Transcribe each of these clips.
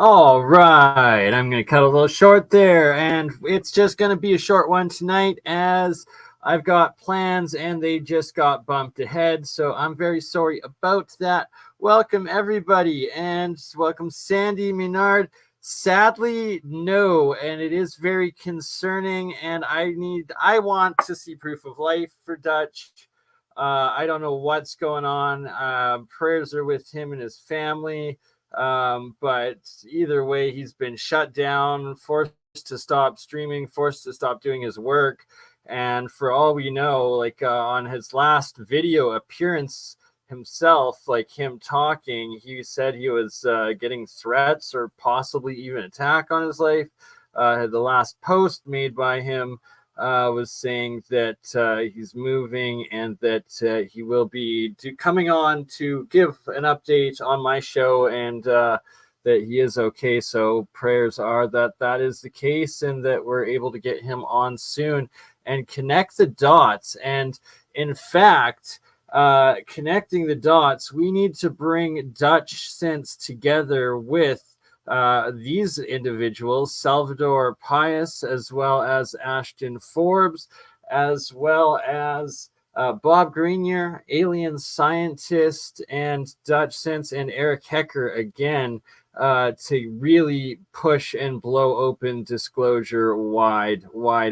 All right, I'm going to cut a little short there, and it's just going to be a short one tonight as I've got plans and they just got bumped ahead, so I'm very sorry about that. Welcome, everybody, and welcome, Sandy Minard. Sadly, no, and it is very concerning, and I want to see proof of life for Dutch. I don't know what's going on. Prayers are with him and his family. But either way, he's been shut down, forced to stop streaming, forced to stop doing his work. And for all we know, like on his last video appearance himself, like him talking, he said he was getting threats or possibly even attack on his life. The last post made by him was saying that he's moving and that he will be coming on to give an update on my show and that he is okay. So prayers are that that is the case and that we're able to get him on soon and connect the dots. And in fact, connecting the dots, we need to bring Dutch sense together with these individuals, Salvatore Pias, as well as Ashton Forbes, as well as Bob Greenyer, alienScientist, and Dutch Sense, and Eric Hecker again to really push and blow open disclosure wide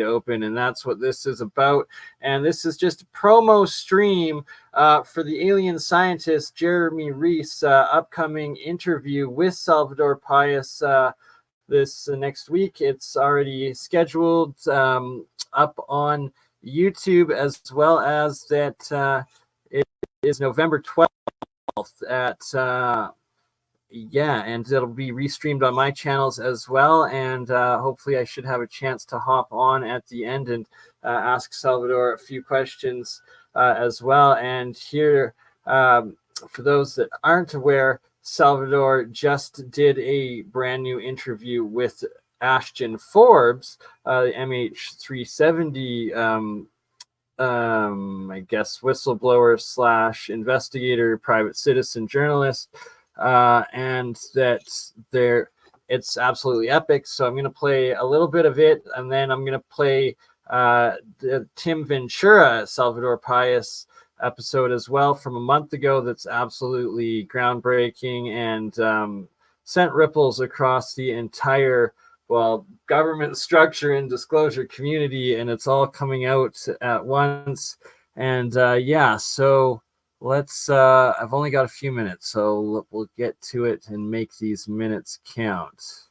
open. And that's what this is about. And this is just a promo stream for the alienScientist Jeremy Reese upcoming interview with Salvatore Pias this next week. It's already scheduled up on YouTube, as well as that it is November 12th at and it'll be restreamed on my channels as well. And hopefully I should have a chance to hop on at the end and ask Salvatore a few questions as well. And here, for those that aren't aware, Salvatore just did a brand new interview with Ashton Forbes, the MH370 I guess whistleblower / investigator, private citizen journalist, and that it's absolutely epic. So I'm going to play a little bit of it, and then I'm going to play the Tim Ventura Salvatore Pias episode as well from a month ago. That's absolutely groundbreaking and sent ripples across the entire government structure and disclosure community, and it's all coming out at once. And so let's I've only got a few minutes, so we'll get to it and make these minutes count.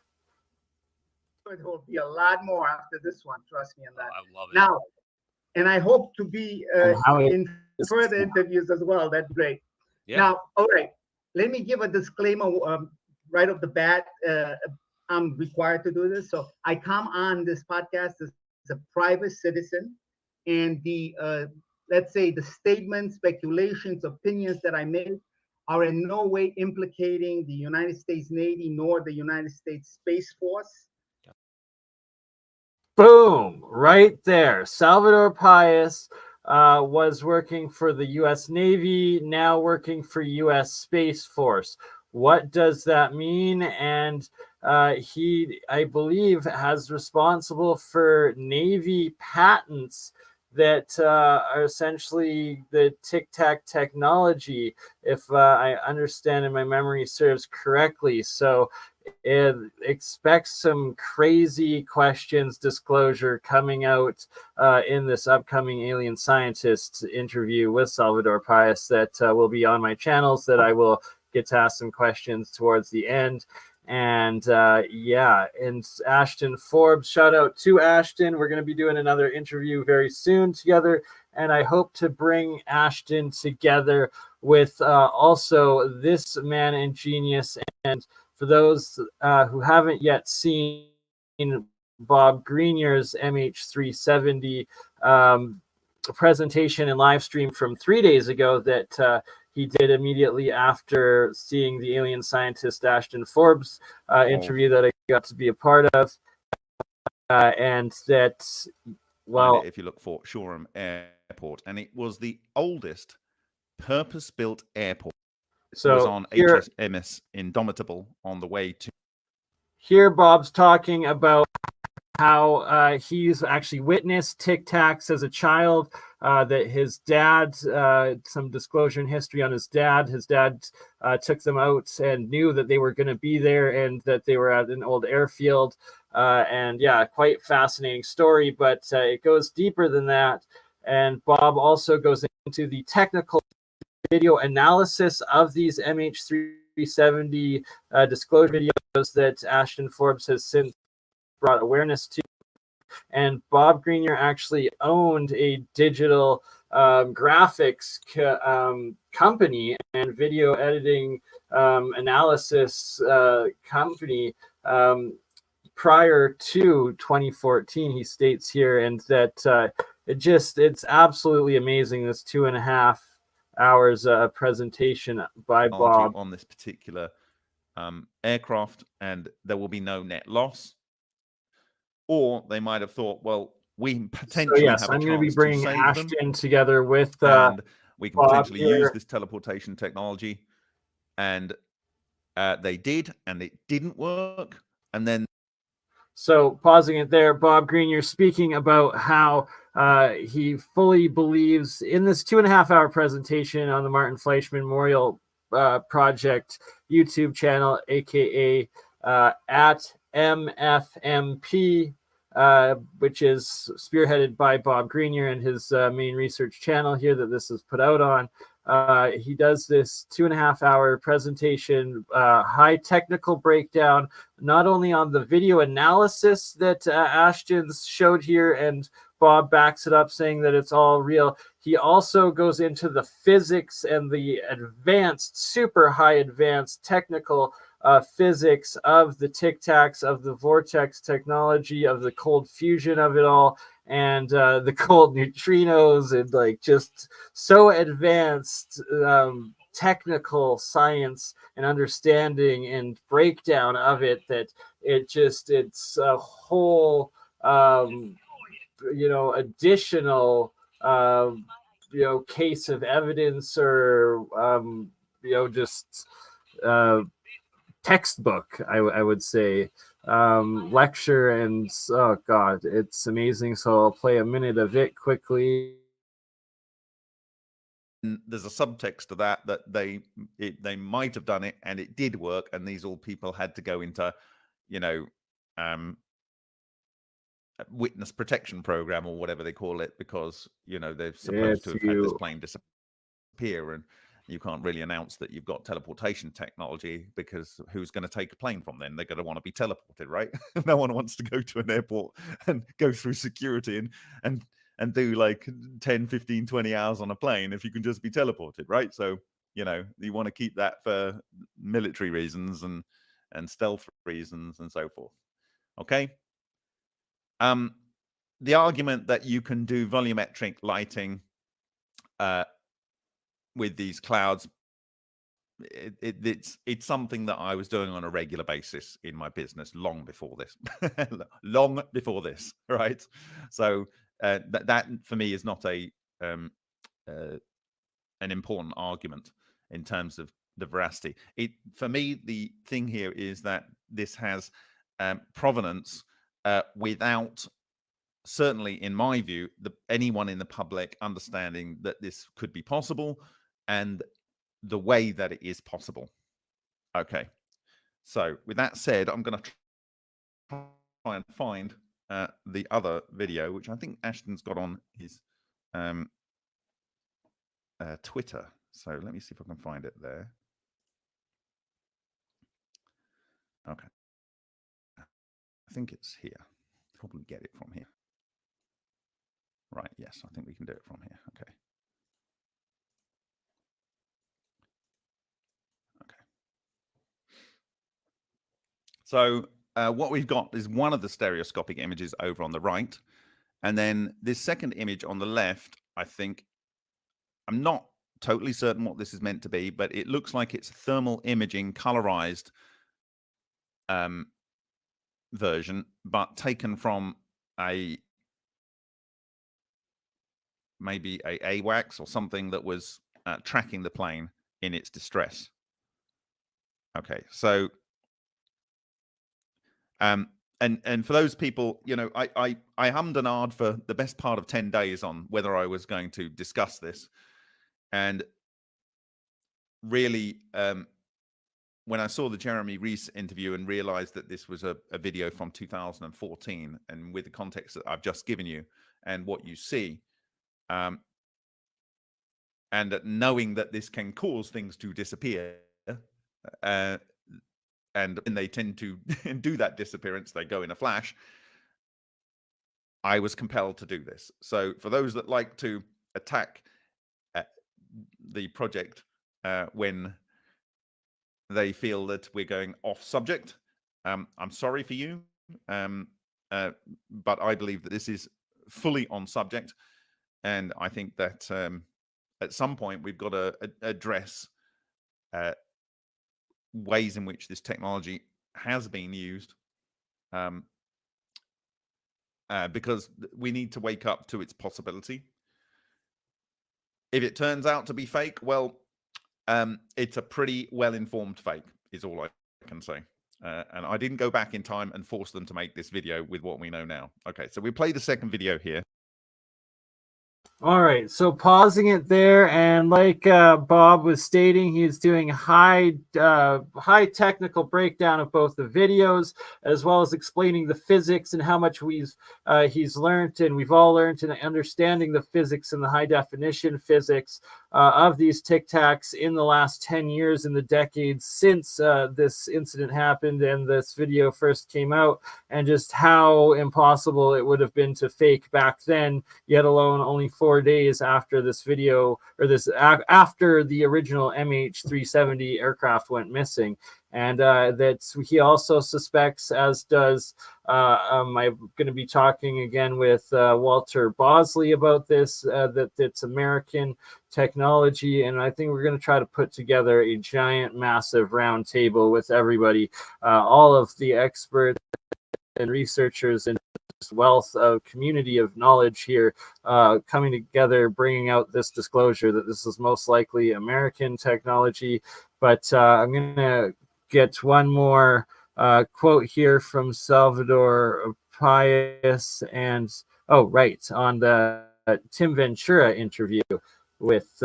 It will be a lot more after this one, trust me on that. I love it. Now, and I hope to be in further interviews as well. That's great. Yeah. Now, all right, let me give a disclaimer right off the bat. I'm required to do this. So I come on this podcast as a private citizen, and the let's say the statements, speculations, opinions that I make are in no way implicating the United States Navy nor the United States Space Force. Boom, right there. Salvatore Pias was working for the U.S. Navy, now working for U.S. Space Force. What does that mean? And he, I believe, has responsible for Navy patents that are essentially the TICTAC technology, if I understand and my memory serves correctly. So expect some crazy questions, disclosure coming out in this upcoming alienScientist interview with Salvatore Pias that will be on my channels, that I will get to ask some questions towards the end. And and Ashton Forbes, shout out to Ashton. We're going to be doing another interview very soon together, and I hope to bring Ashton together with also this man and genius. And for those who haven't yet seen Bob Greenyer's MH370 presentation and live stream from 3 days ago that he did immediately after seeing the alienScientist Ashton Forbes interview that I got to be a part of. And that, if you look for Shoreham Airport, and it was the oldest purpose-built airport. So it was on HMS Indomitable on the way to here Bob's talking about how he's actually witnessed TICTACs as a child, that his dad, some disclosure in history on his dad took them out and knew that they were going to be there and that they were at an old airfield. And yeah, quite fascinating story, but it goes deeper than that. And Bob also goes into the technical video analysis of these MH370 disclosure videos that Ashton Forbes has since brought awareness to. And Bob Greenyer actually owned a digital graphics company and video editing analysis company prior to 2014, he states here, and that it's absolutely amazing, this 2.5 hours presentation by Bob on this particular aircraft, and there will be no net loss. Or they might have thought, well, we potentially have a I'm going to be chance bringing to save Ashton them, together with and we can Bob potentially here. use this teleportation technology. And they did, and it didn't work. And then, so pausing it there, Bob Greenyer speaking about how he fully believes in this 2.5 hour presentation on the Martin Fleischmann Memorial Project YouTube channel, aka at MFMP, which is spearheaded by Bob Greenyer and his main research channel here that this is put out on. He does this 2.5 hour presentation, high technical breakdown, not only on the video analysis that Ashton showed here, and Bob backs it up saying that it's all real. He also goes into the physics and the advanced, super high advanced technical physics of the TICTACs, of the vortex technology, of the cold fusion of it all, and the cold neutrinos, and like just so advanced technical science and understanding and breakdown of it that it's a whole additional case of evidence, or just textbook, I would say, lecture. And oh god, it's amazing. So I'll play a minute of it quickly. There's a subtext to that they might have done it and it did work, and these all people had to go into witness protection program or whatever they call it, because they're supposed to have had this plane disappear, and you can't really announce that you've got teleportation technology, because who's going to take a plane from them? They're going to want to be teleported, right? No one wants to go to an airport and go through security and do like 10, 15, 20 hours on a plane if you can just be teleported, right? So, you want to keep that for military reasons and stealth reasons and so forth. Okay. The argument that you can do volumetric lighting with these clouds, it's something that I was doing on a regular basis in my business long before this, right? So that for me is not an important argument in terms of the veracity. For me, the thing here is that this has provenance without, certainly in my view, anyone in the public understanding that this could be possible and the way that it is possible. Okay, so with that said, I'm going to try and find the other video, which I think Ashton's got on his Twitter. So let me see if I can find it there. Okay, I think it's here. Probably get it from here. Right, yes, I think we can do it from here. Okay. So what we've got is one of the stereoscopic images over on the right. And then this second image on the left, I think, I'm not totally certain what this is meant to be, but it looks like it's thermal imaging colorized version, but taken from maybe a AWACS or something that was tracking the plane in its distress. Okay, so And for those people, you know, I hummed and ahed for the best part of 10 days on whether I was going to discuss this. And really, when I saw the Jeremy Reese interview and realized that this was a video from 2014, and with the context that I've just given you and what you see, and that knowing that this can cause things to disappear, and they tend to do that disappearance, they go in a flash, I was compelled to do this. So for those that like to attack the project when they feel that we're going off subject, I'm sorry for you, but I believe that this is fully on subject, and I think that at some point we've got to address ways in which this technology has been used, because we need to wake up to its possibility. If it turns out to be fake, well, it's a pretty well-informed fake, is all I can say. And I didn't go back in time and force them to make this video with what we know now. Okay, so we play the second video here. All right, so pausing it there, and like Bob was stating, he's doing high technical breakdown of both the videos, as well as explaining the physics and how much he's learned, and we've all learned in understanding the physics and the high definition physics of these TICTACs in the last 10 years, in the decades since this incident happened and this video first came out, and just how impossible it would have been to fake back then, yet alone only 4 days after this video, or after the original MH370 aircraft went missing. And that he also suspects, as does I'm going to be talking again with Walter Bosley about this, that it's American technology. And I think we're going to try to put together a giant, massive round table with everybody, all of the experts and researchers and wealth of community of knowledge here, coming together, bringing out this disclosure that this is most likely American technology. But I'm going to get one more quote here from Salvatore Pias, and on the Tim Ventura interview with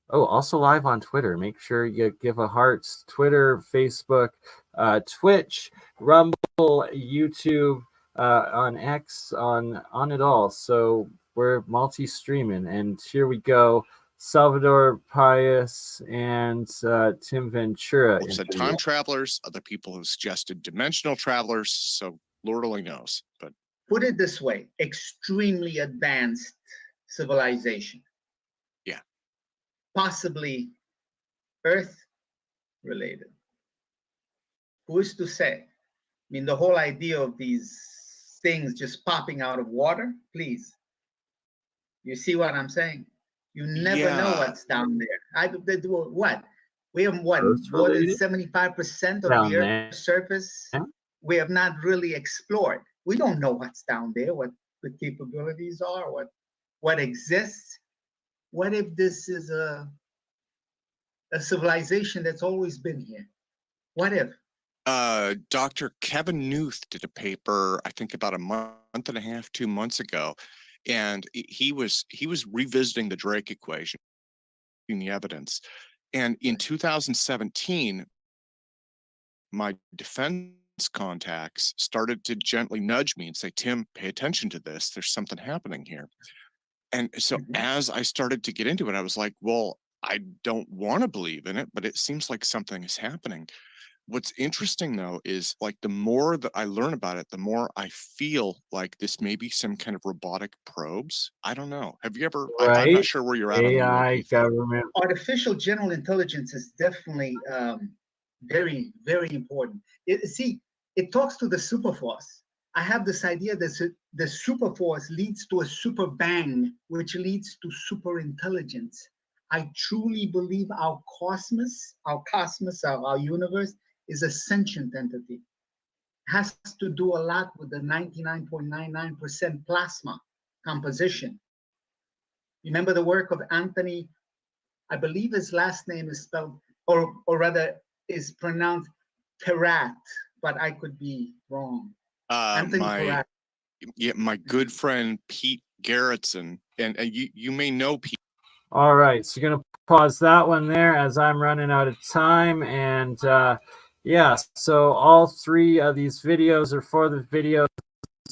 also live on Twitter. Make sure you give a heart. Twitter, Facebook, Twitch, Rumble, YouTube, on X, on it all. So we're multi-streaming, and here we go. Salvatore Pias and Tim Ventura. Said time travelers, other people have suggested dimensional travelers, so Lord only knows. But put it this way, extremely advanced civilization. Yeah. Possibly Earth related. Who is to say? I mean, the whole idea of these things just popping out of water, please. You see what I'm saying? You never know what's down there. What? We have what? More than 75% of the Earth's surface we have not really explored. We don't know what's down there, what the capabilities are, what exists. What if this is a civilization that's always been here? What if? Dr. Kevin Newth did a paper, I think about a month and a half, 2 months ago, and he was revisiting the Drake equation, the evidence. And in 2017, my defense contacts started to gently nudge me and say, Tim, pay attention to this. There's something happening here. And so as I started to get into it, I was like, well, I don't want to believe in it, but it seems like something is happening. What's interesting, though, is like the more that I learn about it, the more I feel like this may be some kind of robotic probes. I don't know. Have you ever? Right. I'm not sure where you're at. AI government. Artificial general intelligence is definitely very, very important. It talks to the superforce. I have this idea that the superforce leads to a super bang, which leads to super intelligence. I truly believe our cosmos, our universe, is a sentient entity. It has to do a lot with the 99.99% plasma composition. Remember the work of Anthony, I believe his last name is spelled, or rather is pronounced Peratt, but I could be wrong. My good friend Pete Garrettson, and you may know Pete. All right, so you're gonna pause that one there as I'm running out of time, and yeah, so all 3 of these videos are for the videos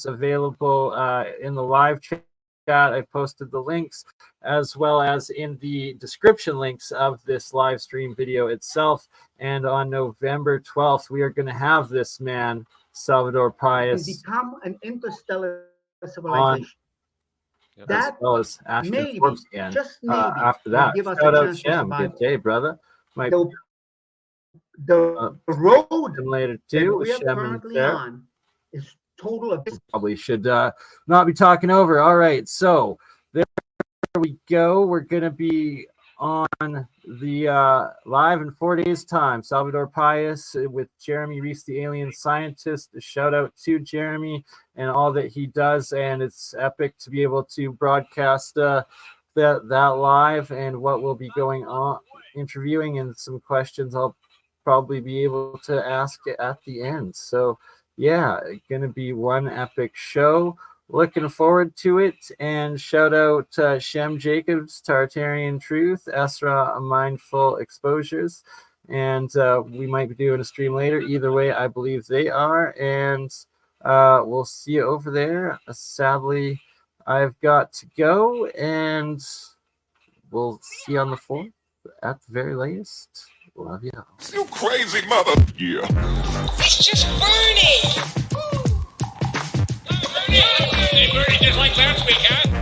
available in the live chat. I posted the links as well as in the description links of this live stream video itself. And on November 12th, we are going to have this man, Salvatore Pias, become an interstellar civilization. That as well as Ashton, maybe, Forbes again. just maybe, after that, give us shout a out chance to Shem. survive. Good day, brother. Might The road later that too. we are Shem and currently Sarah. on is total abyss. Probably should not be talking over. All right, so there we go. We're gonna be on the live in 4 days' time. Salvatore Pias with Jeremy Reese, the alien scientist. A shout out to Jeremy and all that he does, and it's epic to be able to broadcast that live and what will be going on, interviewing, and some questions I'll probably be able to ask at the end. So yeah, gonna be one epic show. Looking forward to it. And shout out Shem Jacobs, Tartarian Truth, Esra Mindful Exposures, and we might be doing a stream later. Either way, I believe they are, and we'll see you over there. Sadly, I've got to go, and we'll see you on the 4th at the very latest. Love you all. You crazy mother. Yeah. It's just BurnEye. BurnEye just like last week, huh?